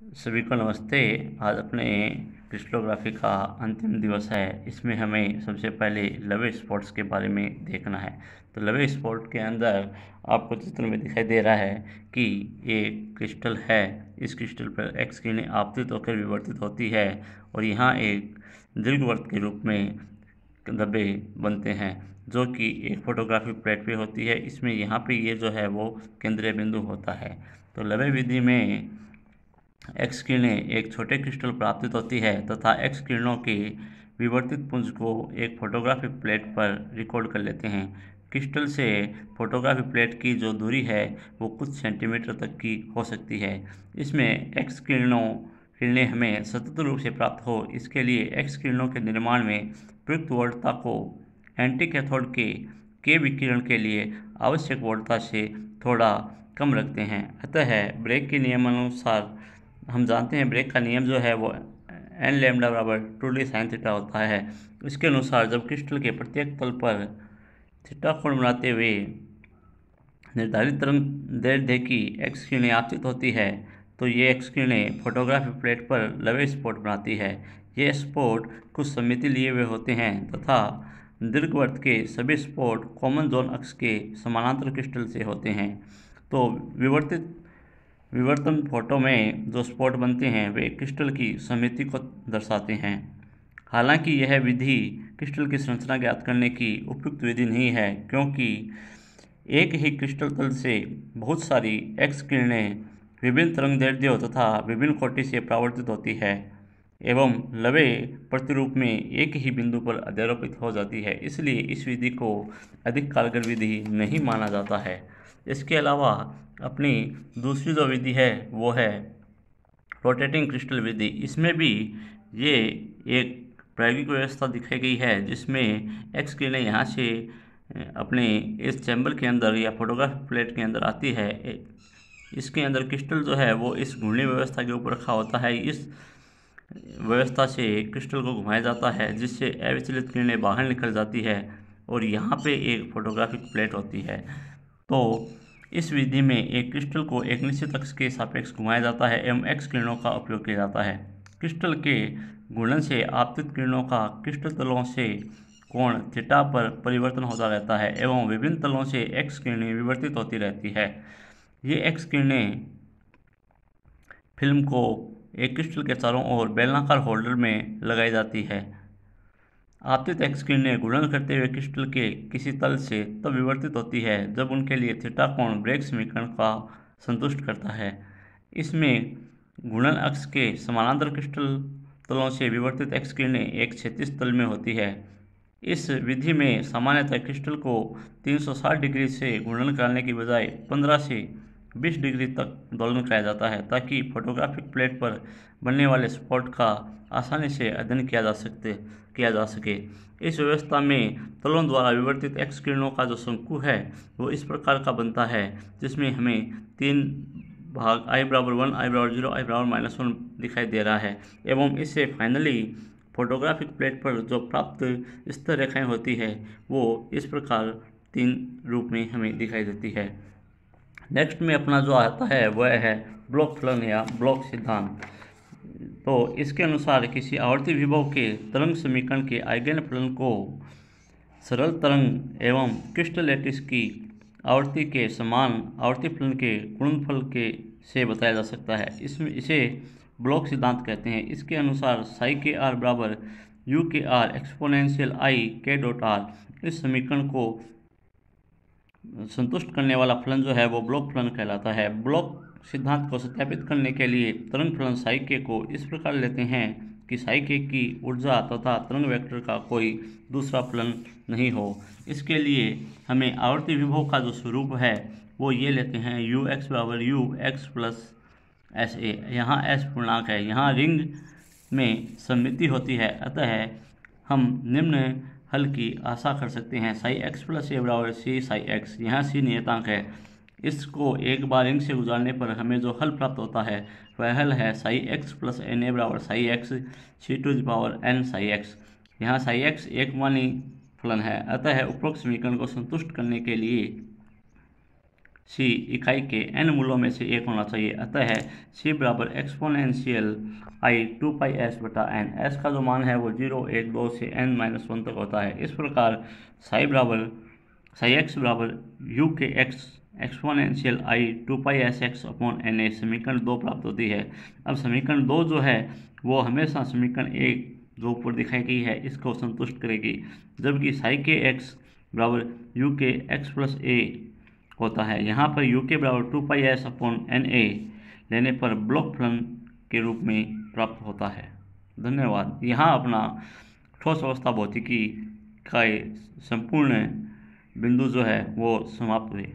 सभी को नमस्ते। आज अपने क्रिस्टलोग्राफी का अंतिम दिवस है। इसमें हमें सबसे पहले लवे स्पॉट्स के बारे में देखना है। तो लवे स्पॉट के अंदर आपको चित्र में दिखाई दे रहा है कि एक क्रिस्टल है। इस क्रिस्टल पर एक्स किरणें आपतित होकर विवर्तित होती है और यहाँ एक दीर्घवृत्त के रूप में धब्बे बनते हैं जो कि एक फोटोग्राफी प्लेट पे होती है। इसमें यहाँ पे ये जो है वो केंद्रीय बिंदु होता है। तो लवे विधि में एक्स किरणें एक छोटे क्रिस्टल प्राप्त होती है तथा एक्स किरणों के विवर्तित पुंज को एक फोटोग्राफिक प्लेट पर रिकॉर्ड कर लेते हैं। क्रिस्टल से फोटोग्राफिक प्लेट की जो दूरी है वो कुछ सेंटीमीटर तक की हो सकती है। इसमें एक्स किरणें हमें सतत रूप से प्राप्त हो, इसके लिए एक्स किरणों के निर्माण में प्रयुक्त वोल्टता को एंटी कैथोड के विकिरण के लिए आवश्यक वोल्टता से थोड़ा कम रखते हैं। अतः ब्रेग के नियमानुसार हम जानते हैं, ब्रेग का नियम जो है वो एन लैम्डा बराबर 2d साइन थीटा होता है। इसके अनुसार जब क्रिस्टल के प्रत्येक तल पर थीटा कोण बनाते हुए निर्धारित तरंग दैर्ध्य की एक्स किरणें आपतित होती है तो ये एक्स किरणें फोटोग्राफी प्लेट पर लवे स्पॉट बनाती है। ये स्पॉट कुछ सममिति लिए हुए होते हैं तथा दीर्घवृत्त के सभी स्पॉट कॉमन जोन अक्ष के समानांतर क्रिस्टल से होते हैं। तो विवर्तन फोटो में जो स्पॉट बनते हैं वे क्रिस्टल की सममिति को दर्शाते हैं। हालांकि यह विधि क्रिस्टल की संरचना ज्ञात करने की उपयुक्त विधि नहीं है, क्योंकि एक ही क्रिस्टल तल से बहुत सारी एक्स किरणें विभिन्न तरंगदैर्ध्यों तथा विभिन्न कोटि से परावर्तित होती है एवं लवे प्रतिरूप में एक ही बिंदु पर अध्यारोपित हो जाती है। इसलिए इस विधि को अधिक कारगर विधि नहीं माना जाता है। इसके अलावा अपनी दूसरी जो विधि है वो है रोटेटिंग क्रिस्टल विधि। इसमें भी ये एक प्रायोगिक व्यवस्था दिखाई गई है जिसमें एक्स किरणें यहाँ से अपने इस चैम्बर के अंदर या फोटोग्राफी प्लेट के अंदर आती है। इसके अंदर क्रिस्टल जो है वो इस घूर्णी व्यवस्था के ऊपर रखा होता है। इस व्यवस्था से क्रिस्टल को घुमाया जाता है जिससे अविचलित किरणें बाहर निकल जाती है और यहाँ पे एक फोटोग्राफिक प्लेट होती है। तो इस विधि में एक क्रिस्टल को एक निश्चित अक्ष के सापेक्ष घुमाया जाता है एवं एक्स किरणों का उपयोग किया जाता है। क्रिस्टल के घूर्णन से आपतित किरणों का क्रिस्टल तलों से कोण थीटा पर परिवर्तन होता रहता है एवं विभिन्न तलों से एक्स किरणें विवर्तित होती रहती है। ये एक्स किरणें फिल्म को एक क्रिस्टल के चारों ओर बेलनाकार होल्डर में लगाई जाती है। आपतित एक्स किरणें घूर्णन करते हुए क्रिस्टल के किसी तल से तब विवर्तित होती है जब उनके लिए थीटा कोण ब्रेग समीकरण का संतुष्ट करता है। इसमें घूर्णन अक्ष के समानांतर क्रिस्टल तलों से विवर्तित एक्स किरणें एक क्षैतिज तल में होती है। इस विधि में सामान्यतः क्रिस्टल को 360 डिग्री से घूर्णन कराने की बजाय 15 से 20 डिग्री तक दोलन कराया जाता है ताकि फोटोग्राफिक प्लेट पर बनने वाले स्पॉट का आसानी से अध्ययन किया जा सके। इस व्यवस्था में तलों द्वारा विवर्तित एक्स किरणों का जो शंकु है वो इस प्रकार का बनता है जिसमें हमें 3 भाग i बराबर 1, i बराबर 0, i बराबर -1 दिखाई दे रहा है एवं इससे फाइनली फोटोग्राफिक प्लेट पर जो प्राप्त स्तर रेखाएं होती है वो इस प्रकार 3 रूप में हमें दिखाई देती है। नेक्स्ट में अपना जो आता है वह है ब्लॉक फलन या ब्लॉक सिद्धांत। तो इसके अनुसार किसी आवर्ती विभव के तरंग समीकरण के आइगन फलन को सरल तरंग एवं क्रिस्टल लैटिस की आवर्ती के समान आवर्ती फलन के गुणनफल के से बताया जा सकता है। इसे ब्लॉक सिद्धांत कहते हैं। इसके अनुसार साई के आर बराबर यू के आर एक्सपोनेंशियल आई के डॉट आर इस समीकरण को संतुष्ट करने वाला फलन जो है वो ब्लॉक फलन कहलाता है। ब्लॉक सिद्धांत को सत्यापित करने के लिए तरंग फलन साई के को इस प्रकार लेते हैं कि साई के की ऊर्जा तथा तरंग वेक्टर का कोई दूसरा फलन नहीं हो। इसके लिए हमें आवर्ती विभव का जो स्वरूप है वो ये लेते हैं यू एक्स बराबर you x plus S A. यहाँ एस पूर्णांक है, यहाँ रिंग में सममिति होती है, अतः हम निम्न हल की आशा कर सकते हैं। साई एक्स प्लस ए बराबर सी साई एक्स, यहाँ सी नियतांक है। इसको एक बार रिंग से गुजारने पर हमें जो हल प्राप्त होता है वह हल है psi x plus n a बराबर psi x c to the power n psi x. यहाँ साई एक्स एक मानी फलन है, अतः उपरोक्त समीकरण को संतुष्ट करने के लिए सी इकाई के n मूलों में से एक होना चाहिए। अतः है c बराबर एक्सपोनेंशियल i 2πs बटा n। s का जो मान है वो 0, 1, 2 से n-1 तक होता है। इस प्रकार साई x बराबर u के x exponential i 2πsx upon na समीकरण 2 प्राप्त होती है। अब समीकरण 2 जो है वो हमेशा समीकरण 1 जो ऊपर दिखाई गई है इसको संतुष्ट करेगी, जबकि साई के x बराबर u के x प्लस a होता है। यहाँ पर u के बराबर 2πs अपॉन na लेने पर ब्लॉक फलन के रूप में प्राप्त होता है। धन्यवाद। यहाँ अपना ठोस अवस्था भौतिकी का संपूर्ण बिंदु जो है वो समाप्त हुए।